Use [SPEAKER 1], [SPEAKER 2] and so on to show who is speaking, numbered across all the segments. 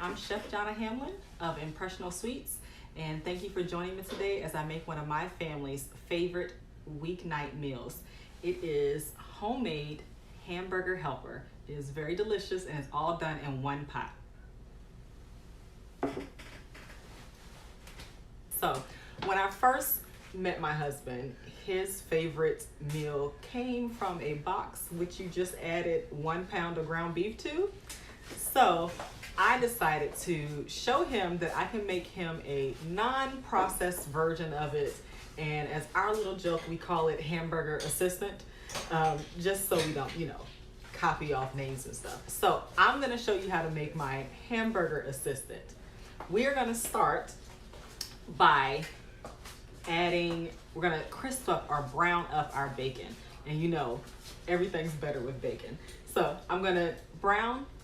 [SPEAKER 1] I'm Chef Jonna Hamlin of Impressional Sweets, and thank you for joining me today as I make one of my family's favorite weeknight meals. It is homemade hamburger helper. It is very delicious and it's all done in one pot. So, when I first met my husband, his favorite meal came from a box which you just added 1 pound of ground beef to. So I decided to show him that I can make him a non-processed version of it, and as our little joke, we call it hamburger assistant, just so we don't, copy off names and stuff. So I'm gonna show you how to make my hamburger assistant. We are gonna start by we're gonna crisp up or brown up our bacon. And everything's better with bacon. So I'm gonna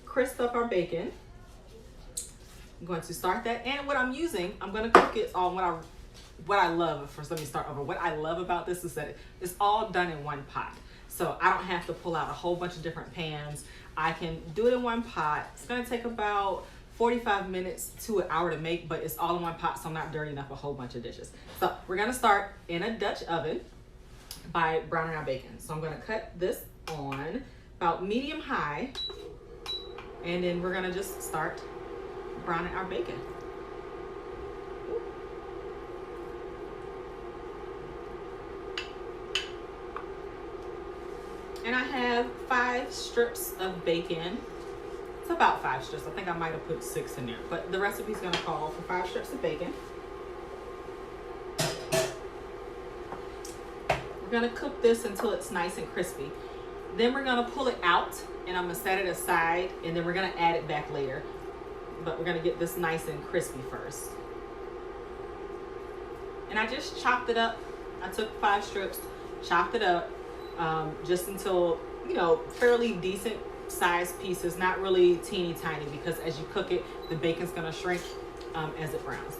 [SPEAKER 1] crisp up our bacon. I'm going to start that. And what I'm using, I'm gonna cook it on what I love. First, let me start over. What I love about this is that it's all done in one pot. So I don't have to pull out a whole bunch of different pans. I can do it in one pot. It's gonna take about 45 minutes to an hour to make, but it's all in one pot, so I'm not dirtying up a whole bunch of dishes. So we're gonna start in a Dutch oven by browning our bacon. So I'm gonna cut this on about medium high, and then we're gonna just start browning our bacon. And I have 5 strips of bacon. It's about 5 strips. I think I might have put 6 in there, but the recipe's gonna call for 5 strips of bacon. We're gonna cook this until it's nice and crispy. Then we're gonna pull it out and I'm gonna set it aside, and then we're gonna add it back later. But we're gonna get this nice and crispy first. And I just chopped it up. I took 5 strips, chopped it up, just until, fairly decent sized pieces, not really teeny tiny, because as you cook it, the bacon's gonna shrink as it browns.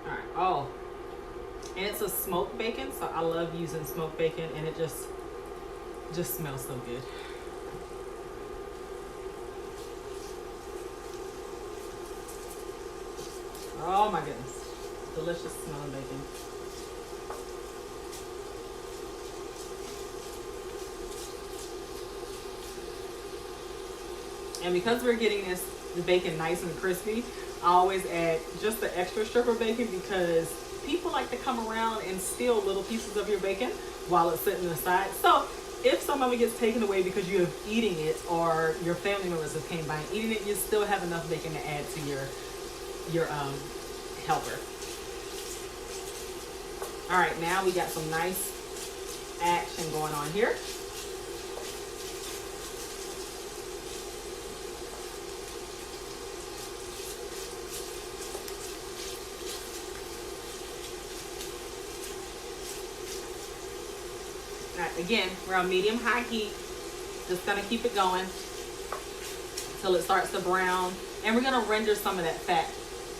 [SPEAKER 1] All right, and it's a smoked bacon, so I love using smoked bacon, and it just smells so good. Oh my goodness, delicious smelling bacon. And because we're getting the bacon nice and crispy, I always add just the extra strip of bacon, because people like to come around and steal little pieces of your bacon while it's sitting aside. So if some of it gets taken away because you're eating it, or your family members have came by and eating it, you still have enough bacon to add to your helper. All right, now we got some nice action going on here. All right, again, we're on medium-high heat. Just gonna keep it going until it starts to brown. And we're gonna render some of that fat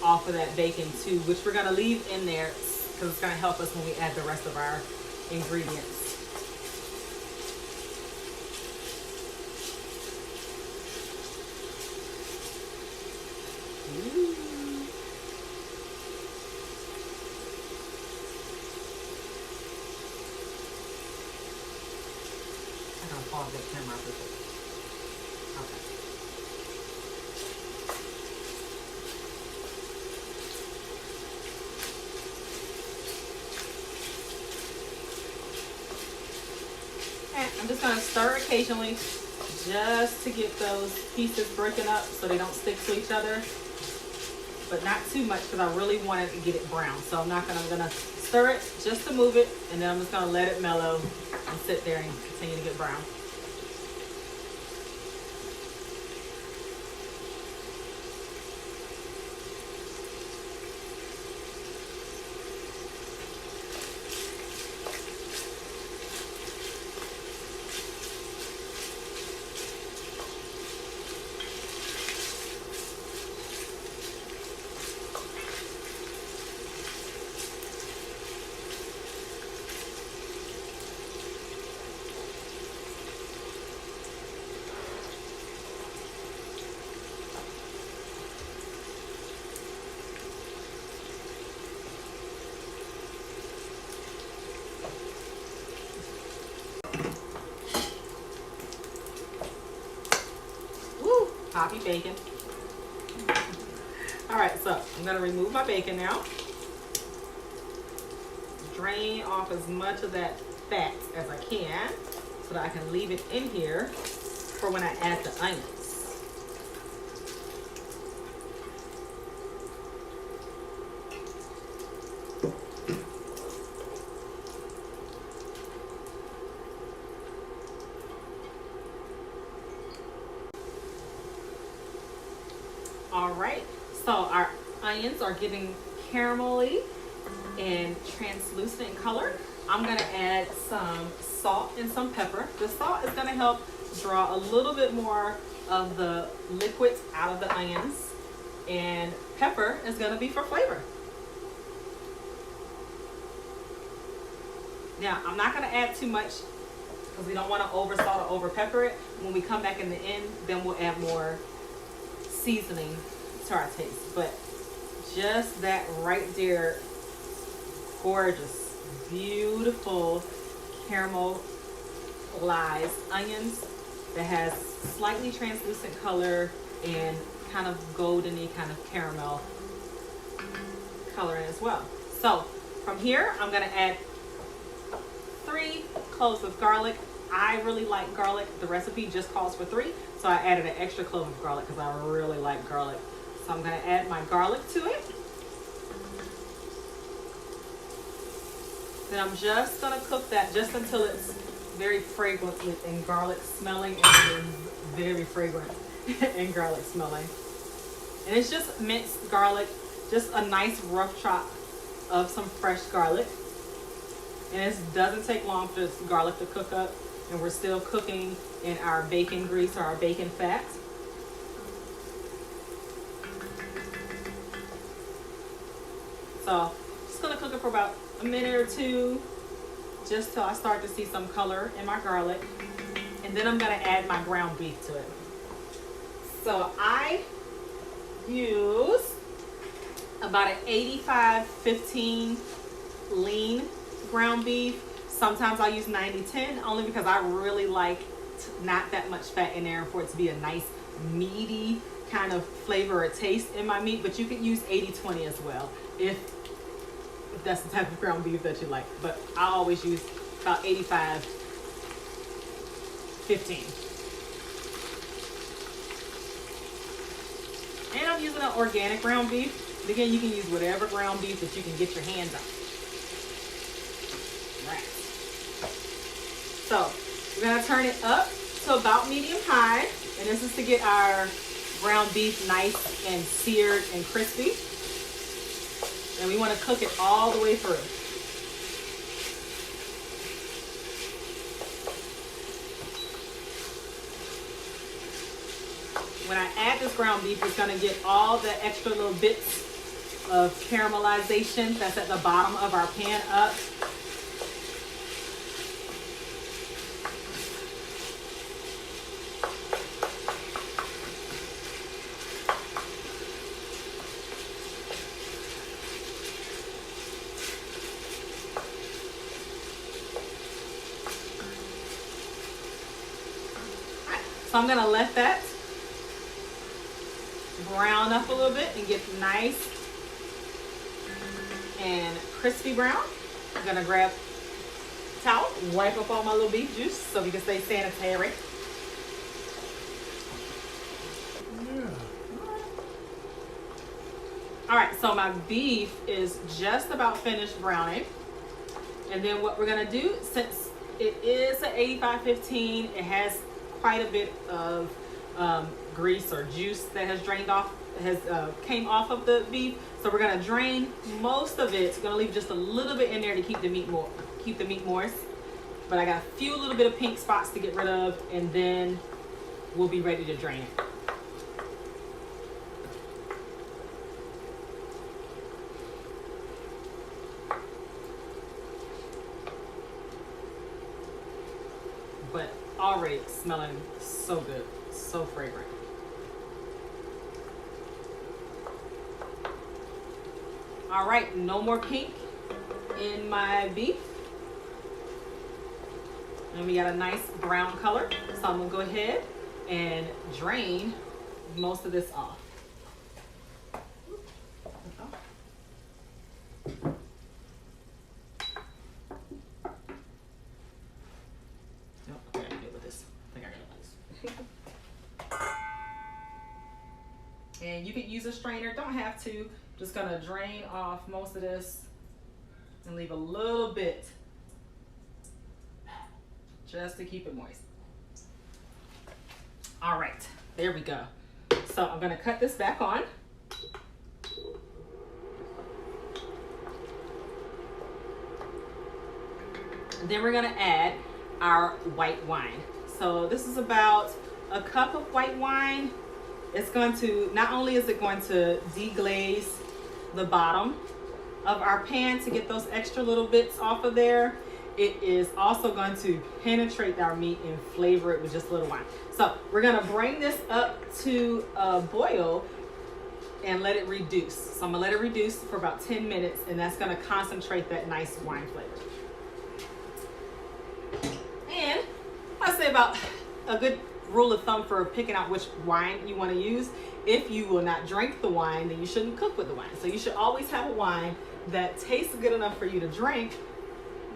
[SPEAKER 1] off of that bacon too, which we're gonna leave in there because it's gonna help us when we add the rest of our ingredients. Ooh. I'm gonna pause that camera for a second. Okay. I'm just going to stir occasionally just to get those pieces broken up so they don't stick to each other, but not too much because I really wanted to get it brown. So I'm going to stir it just to move it, and then I'm just going to let it mellow and sit there and continue to get brown. Woo, poppy bacon. All right, so I'm gonna remove my bacon now. Drain off as much of that fat as I can so that I can leave it in here for when I add the onions. All right, so our onions are getting caramelly and translucent in color. I'm gonna add some salt and some pepper. The salt is gonna help draw a little bit more of the liquids out of the onions, and pepper is gonna be for flavor. Now, I'm not gonna add too much because we don't wanna over salt or over pepper it. When we come back in the end, then we'll add more seasoning to our taste. But just that right there, gorgeous, beautiful caramelized onions that has slightly translucent color and kind of goldeny kind of caramel coloring as well. So from here, I'm gonna add 3 cloves of garlic. I really like garlic. The recipe just calls for 3, so I added an extra clove of garlic because I really like garlic. So I'm gonna add my garlic to it. Then I'm just gonna cook that just until it's very fragrant and garlic smelling, and very fragrant and garlic smelling. And it's just minced garlic, just a nice rough chop of some fresh garlic. And it doesn't take long for this garlic to cook up, and we're still cooking in our bacon grease or our bacon fat. So just gonna cook it for about a minute or 2, just till I start to see some color in my garlic. And then I'm gonna add my ground beef to it. So I use about an 85-15 lean ground beef. Sometimes I use 90-10 only because I really like not that much fat in there, and for it to be a nice meaty kind of flavor or taste in my meat. But you could use 80-20 as well if that's the type of ground beef that you like. But I always use about 85-15. And I'm using an organic ground beef. But again, you can use whatever ground beef that you can get your hands on. Right. So we're gonna turn it up to about medium high, and this is to get our ground beef nice and seared and crispy. And we want to cook it all the way through. When I add this ground beef, it's going to get all the extra little bits of caramelization that's at the bottom of our pan up. So I'm gonna let that brown up a little bit and get nice and crispy brown. I'm gonna grab a towel, wipe up all my little beef juice so we can stay sanitary. All right, so my beef is just about finished browning. And then what we're gonna do, since it is an 85-15, it has quite a bit of grease or juice that has drained off, came off of the beef. So we're gonna drain most of it. We're gonna leave just a little bit in there to keep the meat moist. But I got a few little bit of pink spots to get rid of, and then we'll be ready to drain it. But already it's smelling so good, so fragrant. All right, no more pink in my beef. And we got a nice brown color. So I'm gonna go ahead and drain most of this off. And you could use a strainer, don't have to. Just gonna drain off most of this and leave a little bit just to keep it moist. All right, there we go. So I'm gonna cut this back on. And then we're gonna add our white wine. So this is about a cup of white wine. It's going to, not only is it going to deglaze the bottom of our pan to get those extra little bits off of there, it is also going to penetrate our meat and flavor it with just a little wine. So we're gonna bring this up to a boil and let it reduce. So I'm gonna let it reduce for about 10 minutes, and that's gonna concentrate that nice wine flavor. And I say about a good rule of thumb for picking out which wine you want to use: if you will not drink the wine, then you shouldn't cook with the wine. So you should always have a wine that tastes good enough for you to drink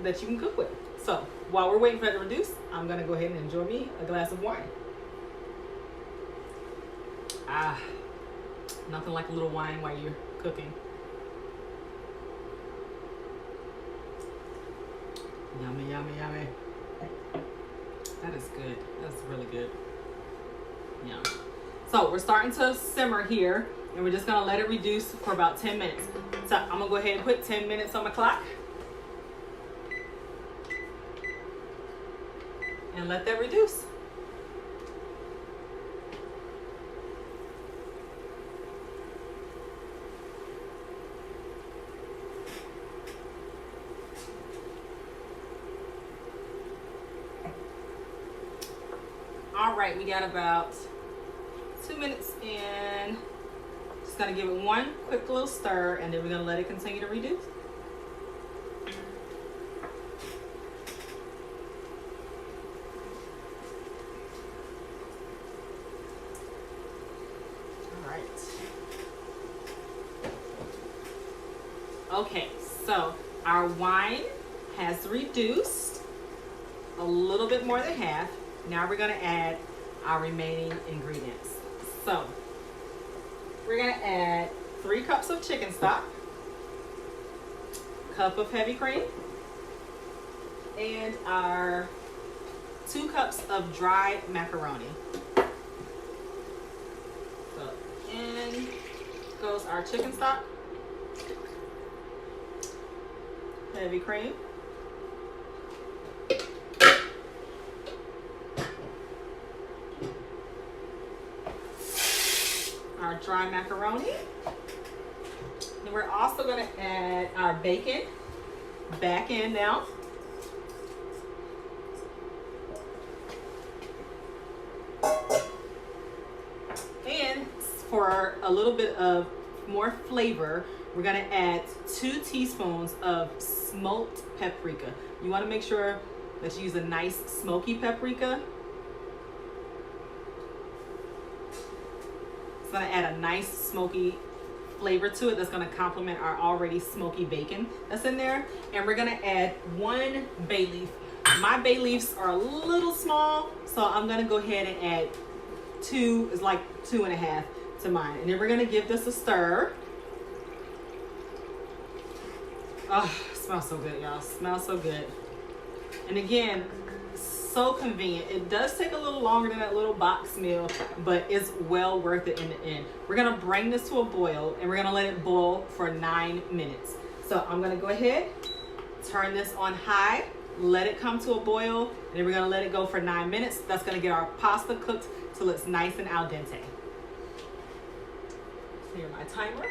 [SPEAKER 1] that you can cook with. So while we're waiting for it to reduce, I'm gonna go ahead and enjoy me a glass of wine. Nothing like a little wine while you're cooking. Yummy, yummy, yummy. That is good. That's really good. Yeah. So we're starting to simmer here, and we're just gonna let it reduce for about 10 minutes. So I'm gonna go ahead and put 10 minutes on my clock and let that reduce. All right, we got about 2 minutes in. Just gonna give it one quick little stir, and then we're gonna let it continue to reduce. All right. Okay, so our wine has reduced a little bit more than half. Now we're gonna add our remaining ingredients. So we're gonna add 3 cups of chicken stock, cup of heavy cream, and our 2 cups of dry macaroni. So in goes our chicken stock, heavy cream, our dry macaroni. And we're also going to add our bacon back in now. And for a little bit of more flavor, we're going to add 2 teaspoons of smoked paprika. You want to make sure that you use a nice smoky paprika. Going to add a nice smoky flavor to it that's going to complement our already smoky bacon that's in there. And we're going to add 1 bay leaf. My bay leaves are a little small, so I'm going to go ahead and add 2, it's like 2.5 to mine. And then we're going to give this a stir. Oh, it smells so good, y'all. It smells so good. And again, so convenient. It does take a little longer than that little box meal, but it's well worth it in the end. We're gonna bring this to a boil, and we're gonna let it boil for 9 minutes. So I'm gonna go ahead, turn this on high, let it come to a boil, and then we're gonna let it go for 9 minutes. That's gonna get our pasta cooked till it's nice and al dente. Here's my timer.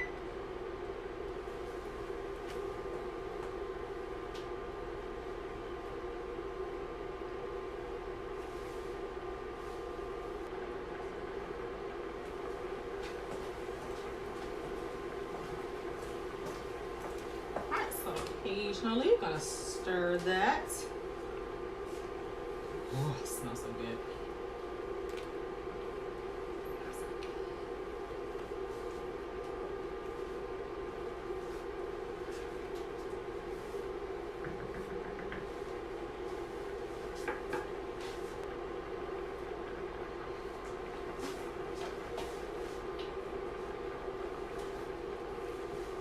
[SPEAKER 1] Occasionally, gonna stir that. Oh, it smells so good.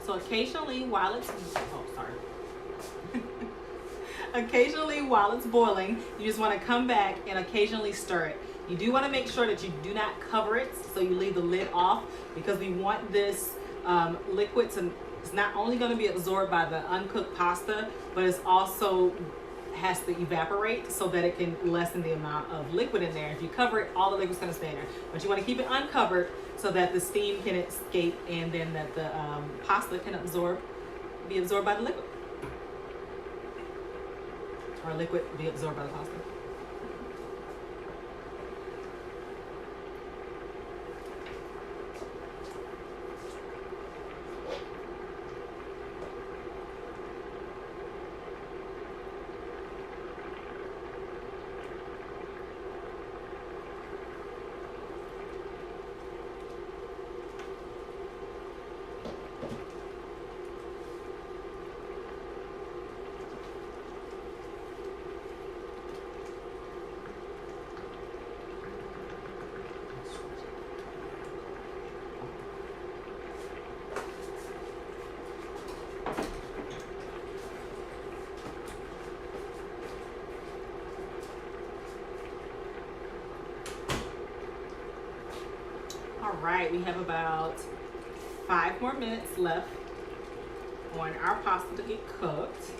[SPEAKER 1] So occasionally while it's, oh, sorry. Occasionally while it's boiling, you just want to come back and occasionally stir it. You do want to make sure that you do not cover it, so you leave the lid off, because we want this liquid to, it's not only going to be absorbed by the uncooked pasta, but it's also has to evaporate so that it can lessen the amount of liquid in there. If you cover it, all the liquid's going to stay in there. But you want to keep it uncovered so that the steam can escape, and then that the pasta can be absorbed by the liquid. Or liquid be absorbed by the pasta. All right, we have about 5 more minutes left on our pasta to get cooked.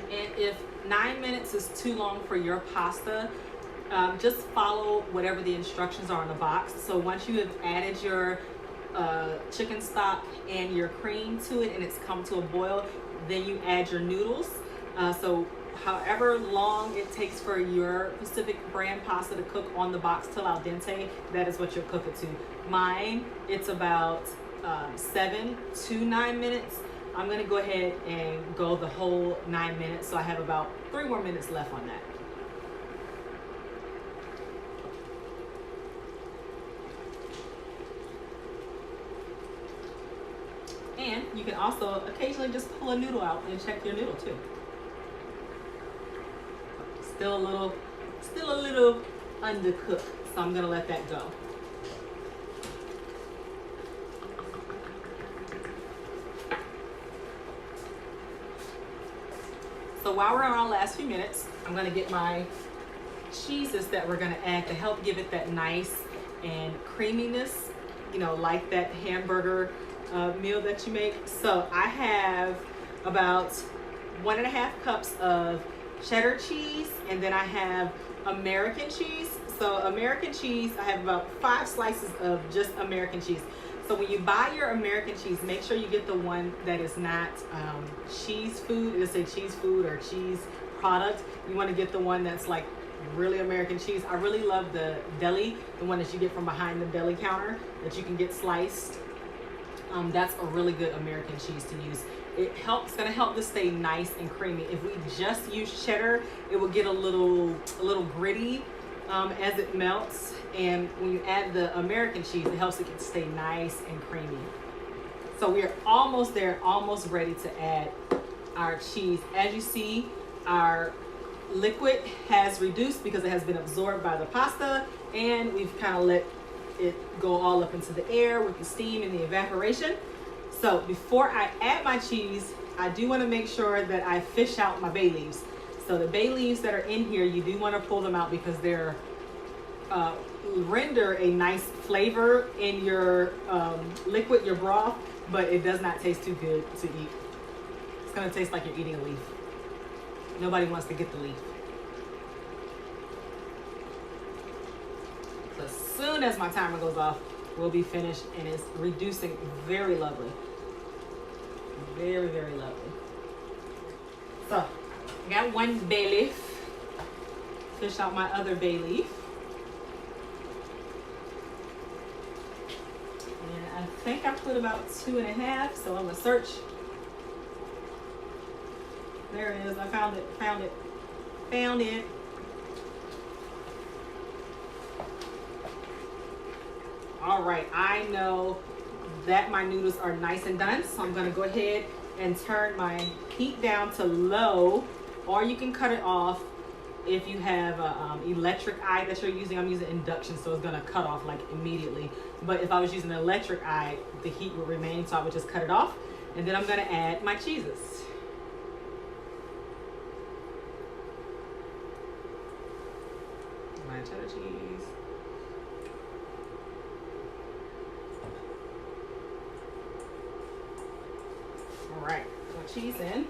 [SPEAKER 1] And if 9 minutes is too long for your pasta, just follow whatever the instructions are on the box. So once you have added your chicken stock and your cream to it and it's come to a boil, then you add your noodles. So however long it takes for your Pacific brand pasta to cook on the box till al dente, that is what you'll cook it to. Mine, it's about 7 to 9 minutes. I'm gonna go ahead and go the whole 9 minutes, so I have about 3 more minutes left on that. And you can also occasionally just pull a noodle out and check your noodle too. Still a little undercooked, so I'm gonna let that go. So while we're on our last few minutes, I'm gonna get my cheeses that we're gonna add to help give it that nice and creaminess, you know, like that hamburger meal that you make. So I have about 1.5 cups of cheddar cheese, and then I have American cheese. So American cheese, I have about 5 slices of just American cheese. So when you buy your American cheese, make sure you get the one that is not cheese food. It'll say cheese food or cheese product. You want to get the one that's like really American cheese. I really love the deli, the one that you get from behind the deli counter that you can get sliced. That's a really good American cheese to use. It's gonna help this stay nice and creamy. If we just use cheddar, it will get a little gritty as it melts. And when you add the American cheese, it helps it stay nice and creamy. So we are almost there, almost ready to add our cheese. As you see, our liquid has reduced because it has been absorbed by the pasta, and we've kind of let it go all up into the air with the steam and the evaporation. So before I add my cheese, I do want to make sure that I fish out my bay leaves. So the bay leaves that are in here, you do want to pull them out because they're render a nice flavor in your liquid, your broth, but it does not taste too good to eat. It's going to taste like you're eating a leaf. Nobody wants to get the leaf. So as soon as my timer goes off, we'll be finished, and it's reducing very lovely. Very, very lovely. So, I got 1 bay leaf. Fish out my other bay leaf. And I think I put about 2.5, so I'm gonna search There it is. I found it. Found it. Found it. All right. I know that my noodles are nice and done, so I'm going to go ahead and turn my heat down to low, or you can cut it off if you have an electric eye that you're using. I'm using induction, so it's going to cut off like immediately. But if I was using an electric eye, the heat would remain, so I would just cut it off. And then I'm going to add my cheeses. My cheddar cheese. All right, put cheese in.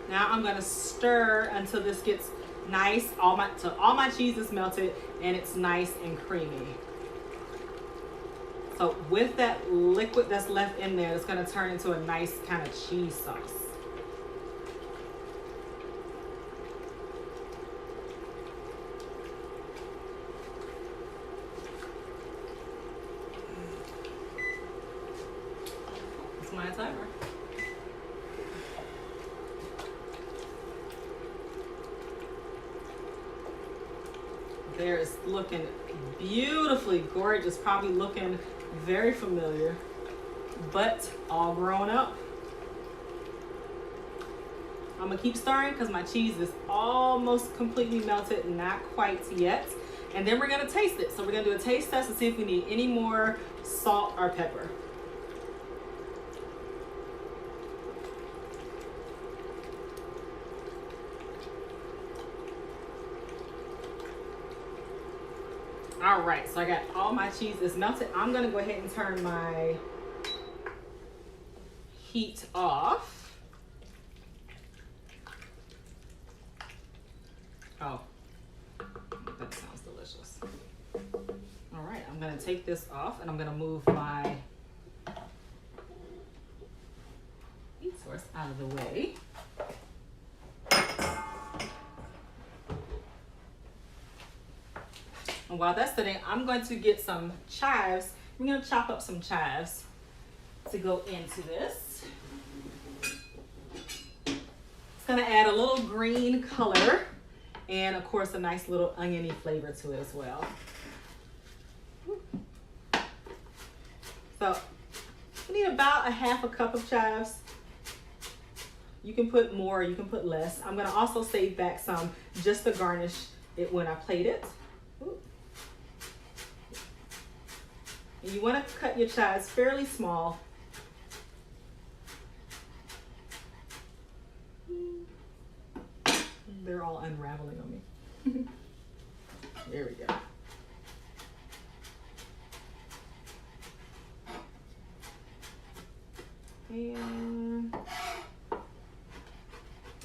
[SPEAKER 1] Now I'm gonna stir until this gets nice. All my cheese is melted and it's nice and creamy. So with that liquid that's left in there, it's gonna turn into a nice kind of cheese sauce. It's my timer. There is looking beautifully gorgeous, probably looking very familiar, but all grown up. I'm gonna keep stirring because my cheese is almost completely melted, not quite yet. And then we're gonna taste it. So we're gonna do a taste test and see if we need any more salt or pepper. All right, so I got all my cheese is melted. I'm gonna go ahead and turn my heat off. Oh, that sounds delicious. All right, I'm gonna take this off and I'm gonna move my heat source out of the way. And while that's sitting, I'm going to get some chives. I'm going to chop up some chives to go into this. It's going to add a little green color and, of course, a nice little oniony flavor to it as well. So we need about a half a cup of chives. You can put more, you can put less. I'm going to also save back some just to garnish it when I plate it. You want to cut your chives fairly small. They're all unraveling on me. There we go. And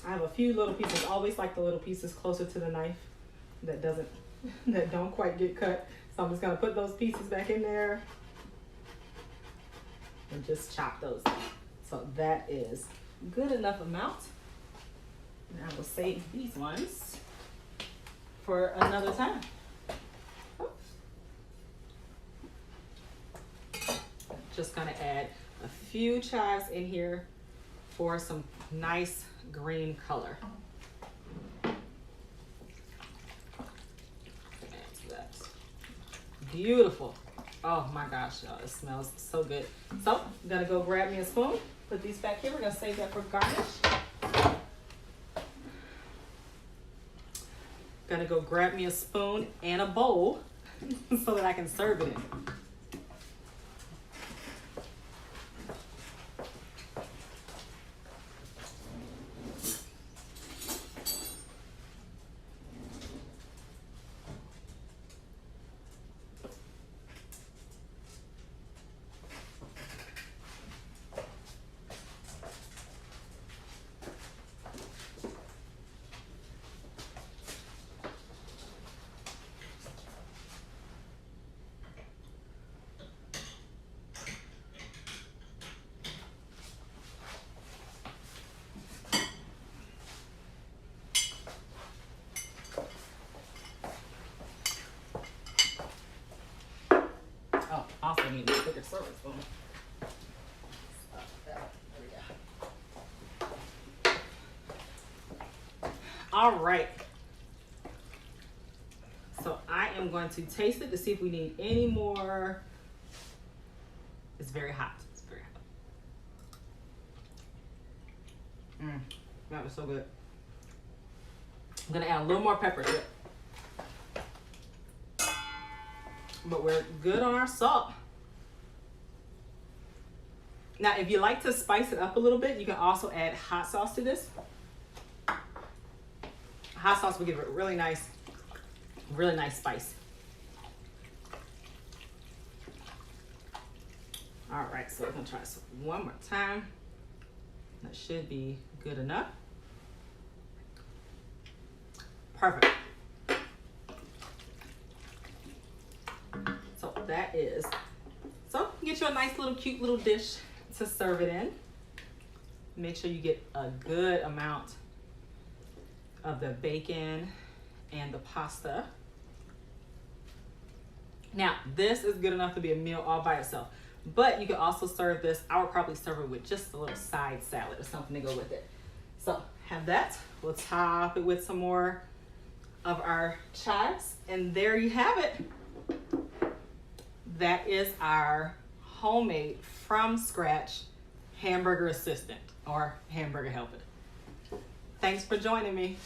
[SPEAKER 1] I have a few little pieces. I always like the little pieces closer to the knife that don't quite get cut. So I'm just gonna put those pieces back in there and just chop those up. So that is good enough amount. And I will save these ones for another time. Just gonna add a few chives in here for some nice green color. Beautiful. Oh my gosh, y'all, it smells so good. So I'm gonna go grab me a spoon, put these back here. We're gonna save that for garnish. Gonna go grab me a spoon and a bowl so that I can serve it in. All right. So I am going to taste it to see if we need any more. It's very hot. It's very hot. That was so good. I'm gonna add a little more pepper to it. But we're good on our salt. Now, if you like to spice it up a little bit, you can also add hot sauce to this. Hot sauce will give it really nice spice. All right, so we're gonna try this one more time. That should be good enough. Perfect. So that is, so get you a nice little cute little dish to serve it in. Make sure you get a good amount of the bacon and the pasta. Now, this is good enough to be a meal all by itself, but you can also serve this. I would probably serve it with just a little side salad or something to go with it. So have that. We'll top it with some more of our chives, and there you have it. That is our homemade from scratch hamburger assistant or hamburger helper. Thanks for joining me.